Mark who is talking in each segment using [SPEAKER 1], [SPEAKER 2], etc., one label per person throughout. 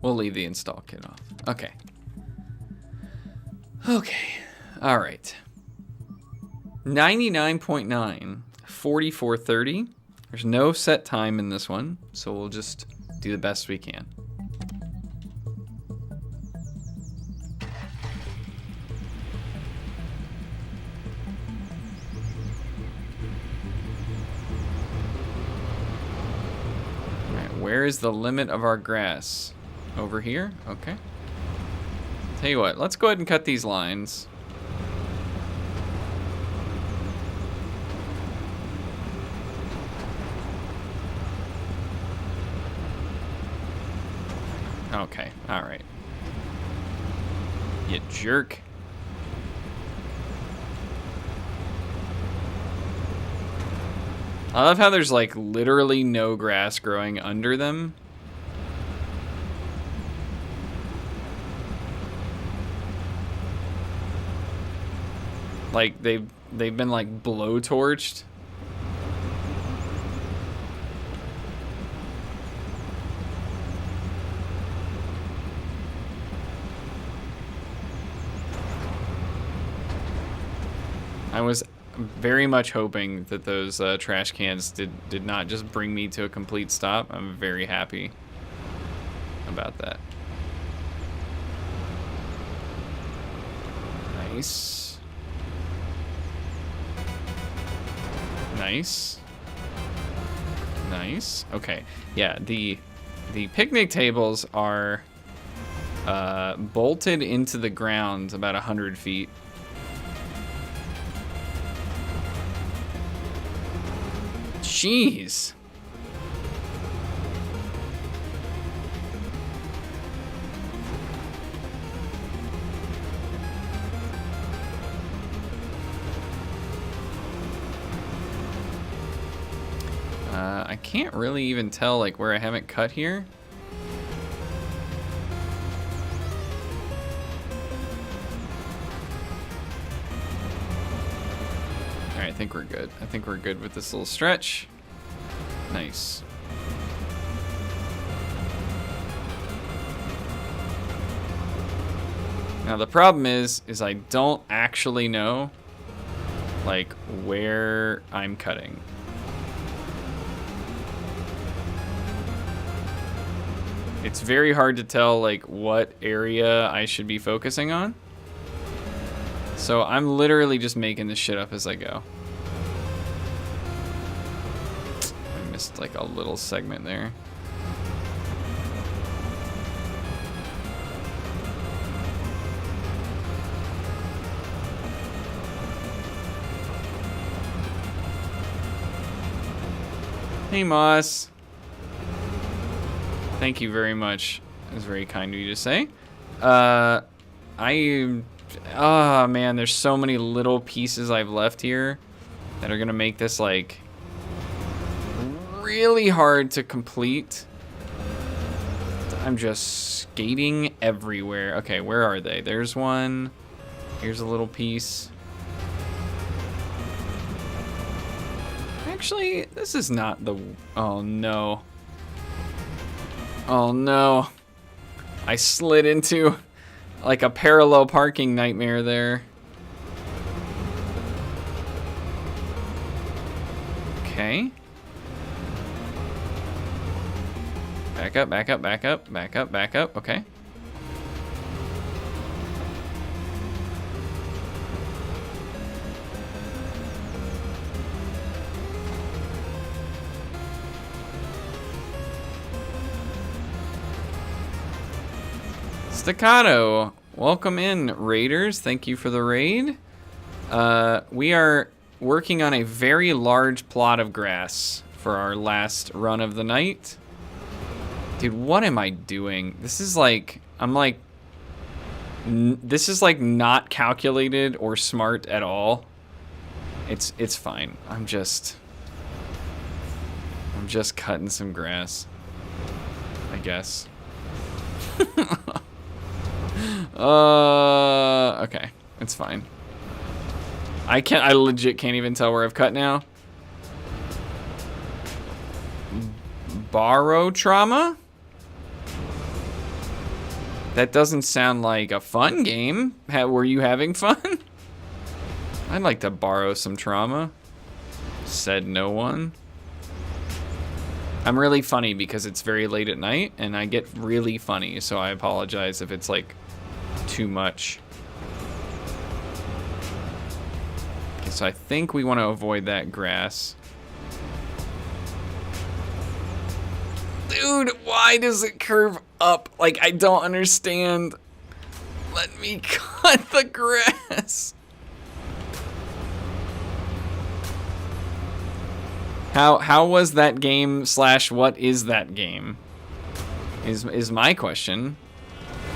[SPEAKER 1] We'll leave the install kit off. Okay. Okay. All right. 99.9, 44:30. There's no set time in this one, so we'll just do the best we can. All right, where is the limit of our grass? Over here? Okay. Tell you what, let's go ahead and cut these lines. Okay, all right. You jerk. I love how there's like literally no grass growing under them. Like they've been like blowtorched. I was very much hoping that those trash cans did not just bring me to a complete stop. I'm very happy about that. Nice. Nice. Nice. Okay. Yeah, the picnic tables are bolted into the ground about 100 feet. Jeez. I can't really even tell like where I haven't cut here. All right, I think we're good. I think we're good with this little stretch. Nice. Now the problem is I don't actually know like where I'm cutting. It's very hard to tell like what area I should be focusing on. So I'm literally just making this shit up as I go. I missed like a little segment there. Hey, Moss. Thank you very much. It was very kind of you to say. Oh man, there's so many little pieces I've left here that are gonna make this like really hard to complete. I'm just skating everywhere. Okay, where are they? There's one. Here's a little piece. Actually, this is not the... Oh no. Oh no. I slid into like a parallel parking nightmare there. Okay. Back up, back up, back up, back up, back up. Okay. Staccato, welcome in, raiders. Thank you for the raid. We are working on a very large plot of grass for our last run of the night. Dude, what am I doing? This is like, this is like not calculated or smart at all. It's fine. I'm just cutting some grass, I guess. Okay, it's fine. I legit can't even tell where I've cut now. Barotrauma? That doesn't sound like a fun game. Were you having fun? I'd like to borrow some trauma. Said no one. I'm really funny because it's very late at night and I get really funny, so I apologize if it's like too much. Okay, so I think we want to avoid that grass. Dude, why does it curve up? Like, I don't understand. Let me cut the grass. How was that game / what is that game? Is my question.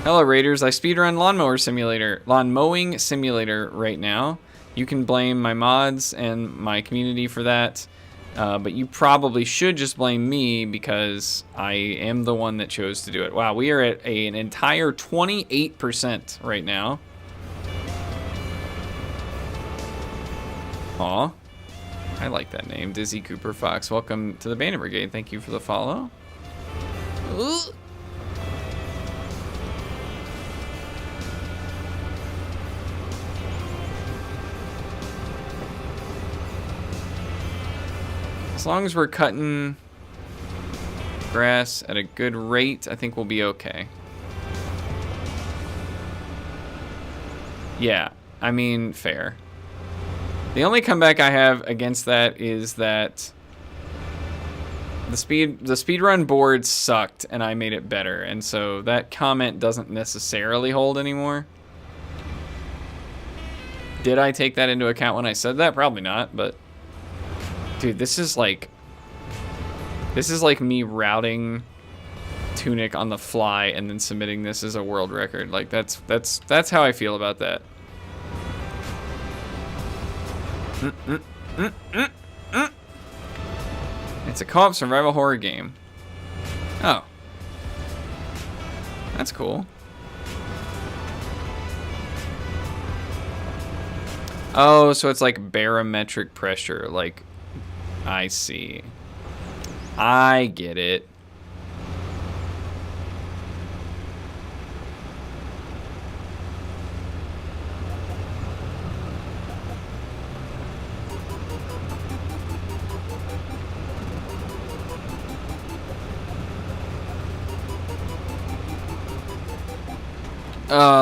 [SPEAKER 1] Hello Raiders, I speedrun Lawn Mowing Simulator right now. You can blame my mods and my community for that, but you probably should just blame me because I am the one that chose to do it. Wow, we are at an entire 28% right now. Aw. I like that name, Dizzy Cooper Fox. Welcome to the Bandit Brigade. Thank you for the follow. Ooh. As long as we're cutting grass at a good rate, I think we'll be okay. Yeah, I mean, fair. The only comeback I have against that is that the speedrun board sucked and I made it better, and so that comment doesn't necessarily hold anymore. Did I take that into account when I said that? Probably not, but dude, this is like me routing Tunic on the fly and then submitting this as a world record. Like that's how I feel about that. It's a co-op survival horror game. Oh. That's cool. Oh, so it's like barometric pressure. Like, I see. I get it.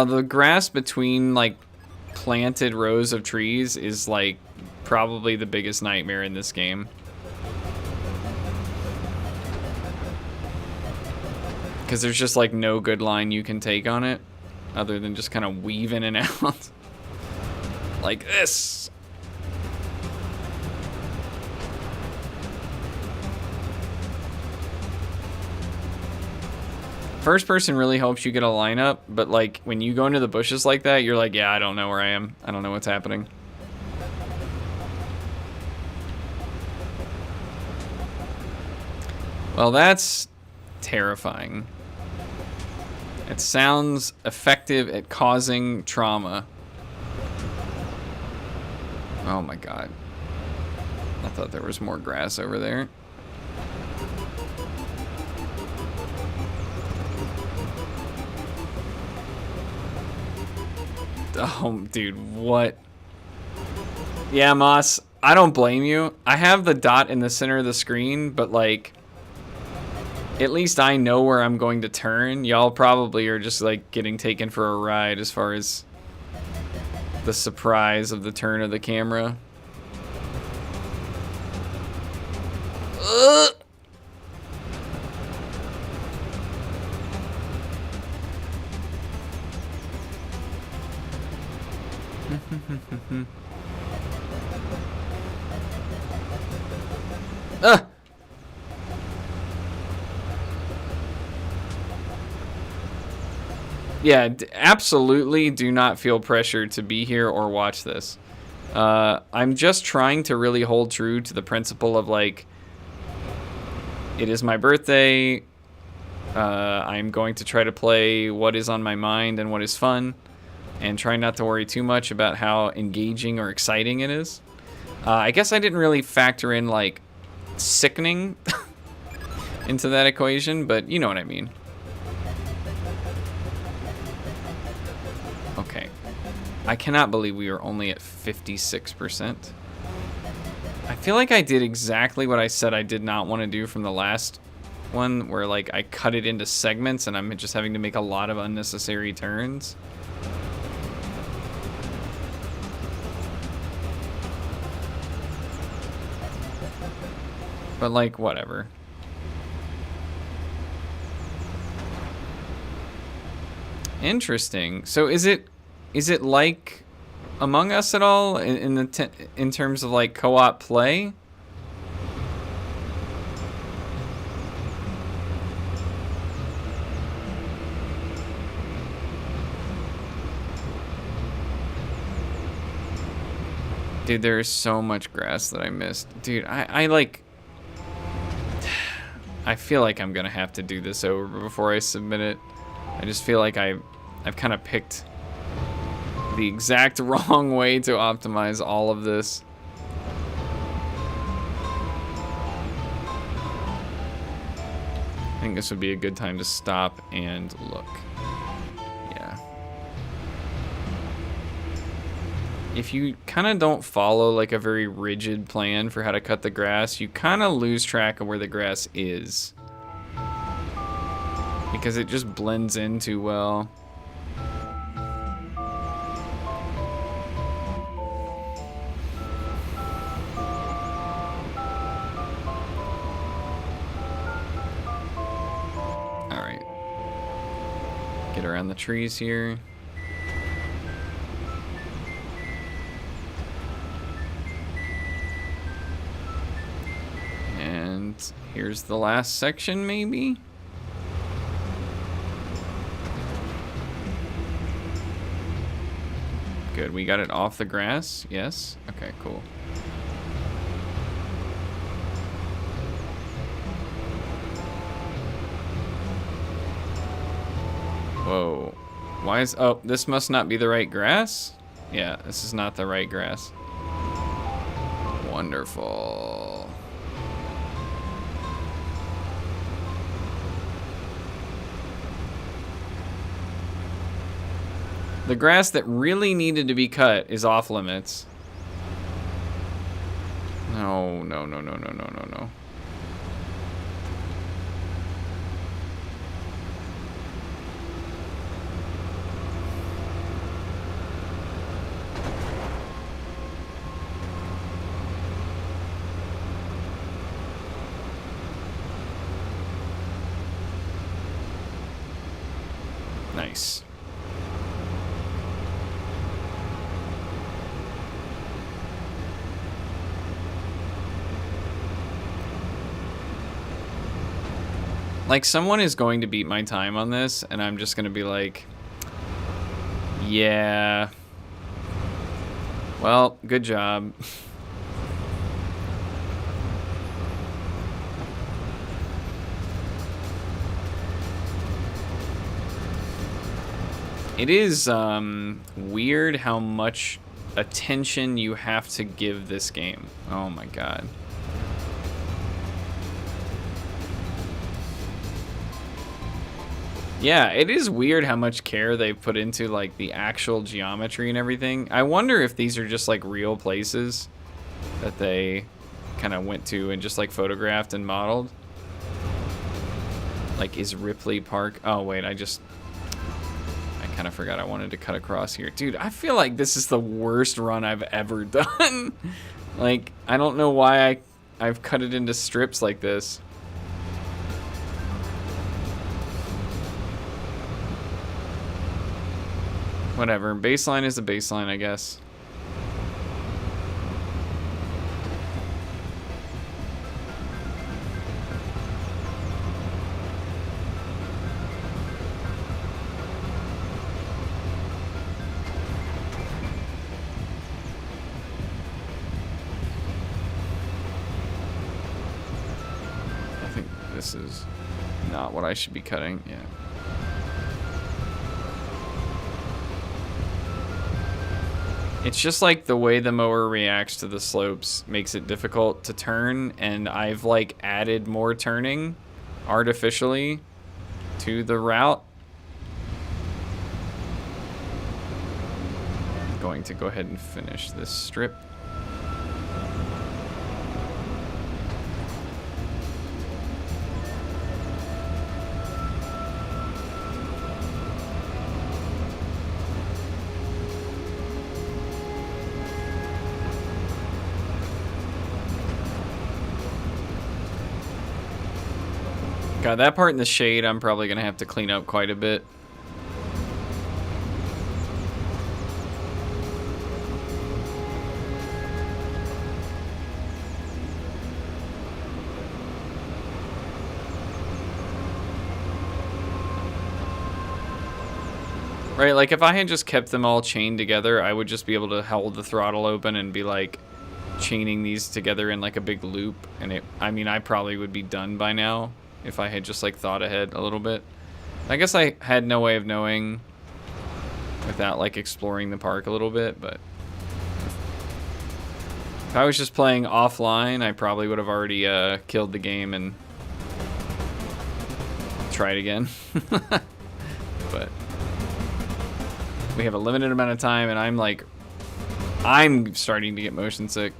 [SPEAKER 1] The grass between, like, planted rows of trees is, like, probably the biggest nightmare in this game. Because there's just, like, no good line you can take on it, other than just kind of weave in and out. Like this. First person really helps you get a lineup, but like when you go into the bushes like that, you're like, yeah, I don't know where I am. I don't know what's happening. Well, that's terrifying. It sounds effective at causing trauma. Oh my god. I thought there was more grass over there. Oh, dude, what? Yeah, Moss, I don't blame you. I have the dot in the center of the screen, but, like, at least I know where I'm going to turn. Y'all probably are just, like, getting taken for a ride as far as the surprise of the turn of the camera. Ugh. Yeah, absolutely do not feel pressured to be here or watch this. I'm just trying to really hold true to the principle of, like, it is my birthday. I'm going to try to play what is on my mind and what is fun, and try not to worry too much about how engaging or exciting it is. I guess I didn't really factor in, like, sickening into that equation, but you know what I mean. I cannot believe we are only at 56%. I feel like I did exactly what I said I did not want to do from the last one, where like I cut it into segments and I'm just having to make a lot of unnecessary turns. But like, whatever. Interesting. So is it like Among Us at all in terms of like co-op play? Dude, there is so much grass that I missed. Dude, I like... I feel like I'm gonna have to do this over before I submit it. I just feel like I've kind of picked the exact wrong way to optimize all of this. I think this would be a good time to stop and look. Yeah. If you kind of don't follow like a very rigid plan for how to cut the grass, you kind of lose track of where the grass is. Because it just blends in too well. Alright. Get around the trees here. And here's the last section, maybe? Good, we got it off the grass, yes? Okay, cool. Whoa. Why is... Oh, this must not be the right grass? Yeah, this is not the right grass. Wonderful. The grass that really needed to be cut is off limits. No, no, no, no, no, no, no, no. Nice. Like, someone is going to beat my time on this, and I'm just going to be like, yeah. Well, good job. It is weird how much attention you have to give this game. Oh my god. Yeah, it is weird how much care they put into like the actual geometry and everything. I wonder if these are just like real places that they kind of went to and just like photographed and modeled. Like, is Ripley Park? Oh wait, I kind of forgot I wanted to cut across here. Dude, I feel like this is the worst run I've ever done. Like, I don't know why I've cut it into strips like this. Whatever, baseline is a baseline, I guess. I think this is not what I should be cutting, yeah. It's just like the way the mower reacts to the slopes makes it difficult to turn, and I've like added more turning artificially to the route. going to go ahead and finish this strip. God, that part in the shade, I'm probably going to have to clean up quite a bit. Right, like if I had just kept them all chained together, I would just be able to hold the throttle open and be like chaining these together in like a big loop. And I mean, I probably would be done by now if I had just like thought ahead a little bit. I guess I had no way of knowing without like exploring the park a little bit, but if I was just playing offline, I probably would have already killed the game and tried again. But we have a limited amount of time, and I'm starting to get motion sick.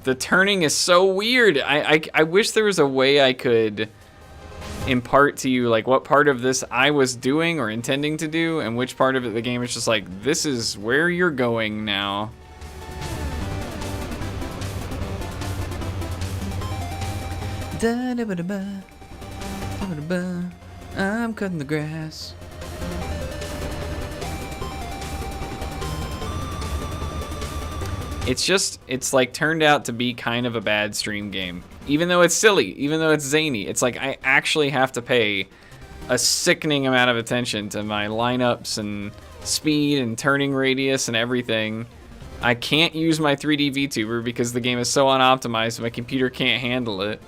[SPEAKER 1] The turning is so weird. I wish there was a way I could impart to you like what part of this I was doing or intending to do, and which part of it the game is just like, this is where you're going now. I'm cutting the grass. It's like turned out to be kind of a bad stream game. Even though it's silly, even though it's zany, it's like I actually have to pay a sickening amount of attention to my lineups and speed and turning radius and everything. I can't use my 3D VTuber because the game is so unoptimized, my computer can't handle it.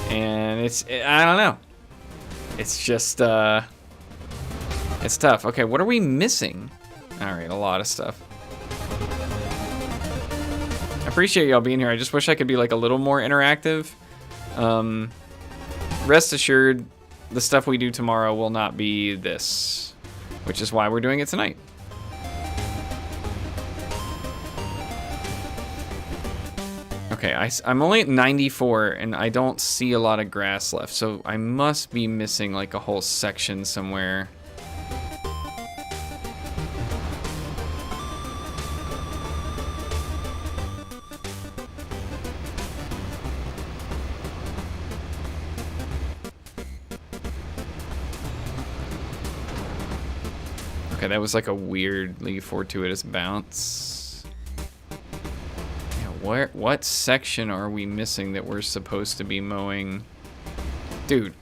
[SPEAKER 1] And I don't know. It's just, it's tough. Okay, what are we missing? All right, a lot of stuff. I appreciate y'all being here. I just wish I could be like a little more interactive. Rest assured, the stuff we do tomorrow will not be this, which is why we're doing it tonight. Okay, I'm only at 94, and I don't see a lot of grass left, so I must be missing like a whole section somewhere. Okay, that was like a weirdly fortuitous bounce. Yeah, what section are we missing that we're supposed to be mowing? Dude,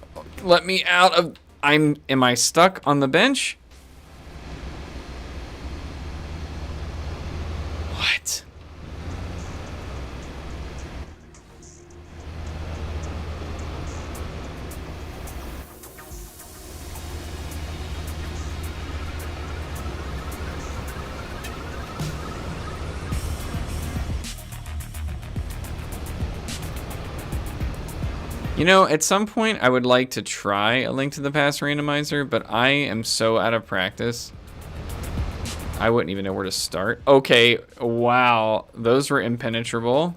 [SPEAKER 1] let me out of... Am I stuck on the bench? What? You know, at some point I would like to try a Link to the Past randomizer, but I am so out of practice. I wouldn't even know where to start. Okay, wow, those were impenetrable.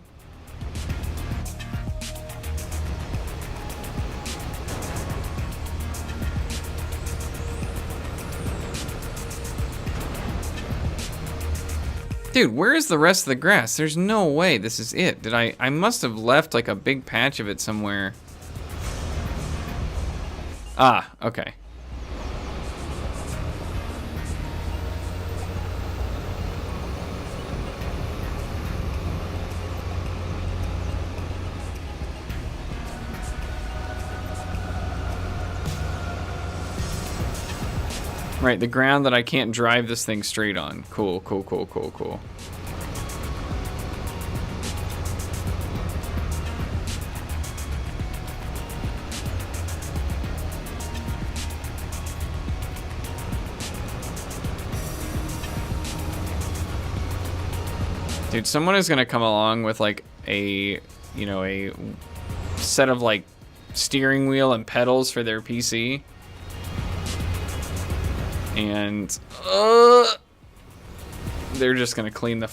[SPEAKER 1] Dude, where is the rest of the grass? There's no way this is it. I must have left like a big patch of it somewhere. Ah, okay. Right, the ground that I can't drive this thing straight on. Cool, cool, cool, cool, cool. Dude, someone is gonna come along with like a, you know, a set of like steering wheel and pedals for their PC. And they're just gonna clean the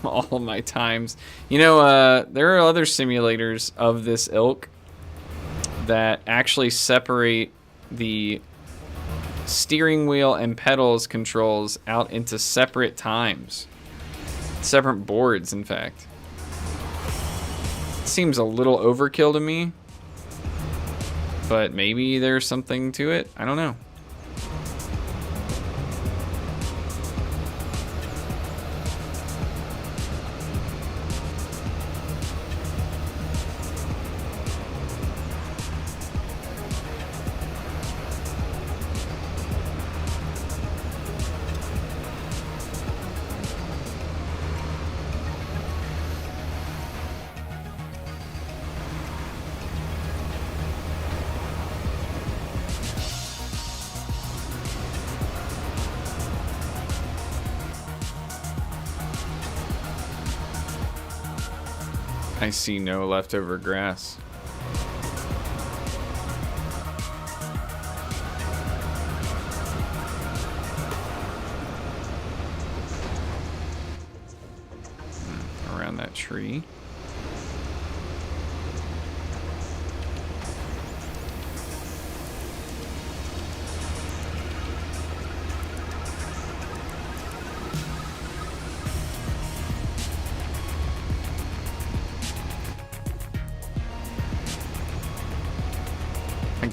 [SPEAKER 1] all of my times. You know, there are other simulators of this ilk that actually separate the steering wheel and pedals controls out into separate times. Separate boards, in fact. It seems a little overkill to me, but maybe there's something to it. I don't know. I see no leftover grass. Around that tree.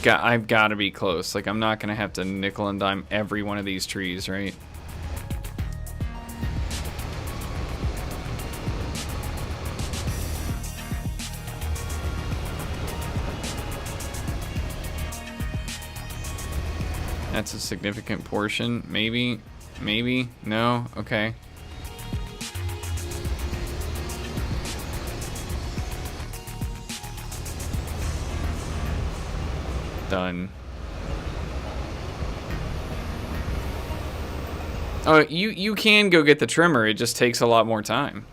[SPEAKER 1] I've got to be close. Like, I'm not going to have to nickel and dime every one of these trees, right? That's a significant portion. Maybe. Maybe. No. Okay. Done. Oh, you can go get the trimmer. It just takes a lot more time.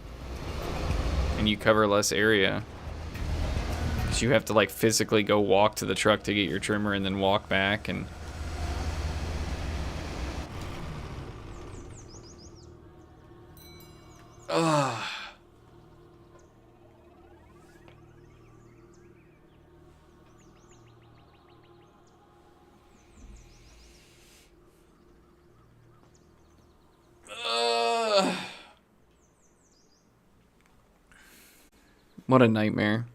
[SPEAKER 1] And you cover less area. Because you have to like physically go walk to the truck to get your trimmer and then walk back and... Ugh. What a nightmare.